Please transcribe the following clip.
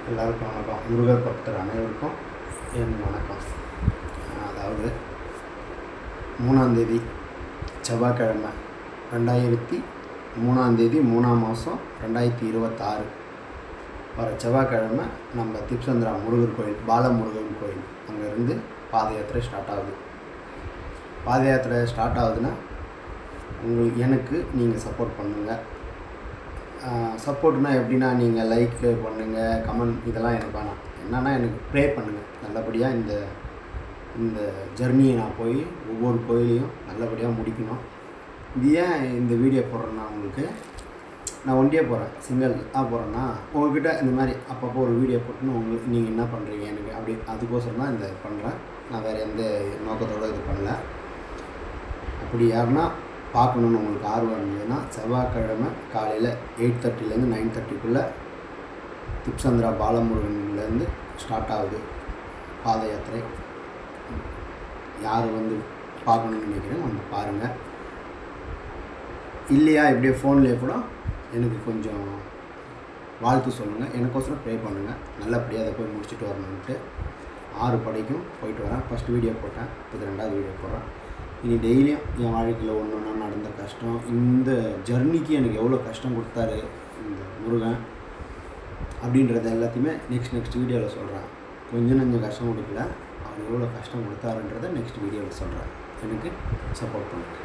எல்லாருக்கும் வணக்கம். முருகர் பக்தர் அனைவருக்கும் என் வணக்கம். அதாவது 3ஆம் தேதி செவ்வாய்க்கிழமை 2003ஆம் தேதி 3ஆம் மாதம் 2026 வர செவ்வாய்க்கிழமை நம்ம திப்சந்திரா முருகர் கோயில், பாலமுருகன் கோயில் அங்கேருந்து பாத யாத்திரை ஸ்டார்ட் ஆகுது. பாத யாத்திரை ஸ்டார்ட் ஆகுதுன்னா எனக்கு நீங்கள் சப்போர்ட் பண்ணுங்கள். சப்போர்ட்னால் எப்படின்னா, நீங்கள் லைக் பண்ணுங்கள், கமெண்ட், இதெல்லாம் எனக்கு வேணாம். என்னென்னா எனக்கு ப்ரே பண்ணுங்கள். நல்லபடியாக இந்த ஜர்னியை நான் போய் ஒவ்வொரு கோயிலையும் நல்லபடியாக முடிக்கணும். இது ஏன் இந்த வீடியோ போடுறேன்னா, உங்களுக்கு நான் ஒண்டியே போகிறேன், சிங்கிளாக போகிறேன்னா உங்கள்கிட்ட இந்த மாதிரி அப்பப்போ ஒரு வீடியோ போட்டுன்னு உங்களுக்கு நீங்கள் என்ன பண்ணுறீங்க எனக்கு அப்படி அதுக்கோசரம் தான் இந்த பண்ணுறேன். நான் வேறு எந்த நோக்கத்தோடு இது பண்ணல. அப்படி யாருன்னா பார்க்கணுன்னு உங்களுக்கு ஆர்வம் இருந்ததுன்னா செவ்வாய்க்கிழமை காலையில் 8:30லேருந்து 9:30க்குள்ளே திப்சந்திரா பாலமுருகன்லேருந்து ஸ்டார்ட் ஆகுது பாத யாத்திரை. யார் வந்து பார்க்கணுன்னு நினைக்கிறேன் வந்து பாருங்கள். இல்லையா இப்படியே ஃபோன்லேயே கூட எனக்கு கொஞ்சம் வாழ்த்து சொல்லுங்கள், எனக்கோசரம் ப்ரே பண்ணுங்கள். நல்லபடியாக அதை போய் முடிச்சுட்டு வரணுன்ட்டு 6 படைக்கும் போயிட்டு வரேன். ஃபஸ்ட் வீடியோ போட்டேன், இது 2வது வீடியோ போடுறேன். இனி டெய்லியும் என் வாழ்க்கையில் ஒன்று ஒன்றா நடந்த கஷ்டம், இந்த ஜர்னிக்கு எனக்கு எவ்வளோ கஷ்டம் கொடுத்தாரு இந்த முருகன் அப்படின்றது எல்லாத்தையுமே நெக்ஸ்ட் வீடியோவில் சொல்கிறேன். கொஞ்சம் கஷ்டம் கொடுக்கல, அவர் எவ்வளோ கஷ்டம் கொடுத்தாருன்றதை நெக்ஸ்ட் வீடியோவில் சொல்கிறேன். எனக்கு சப்போர்ட் பண்ணுங்கள்.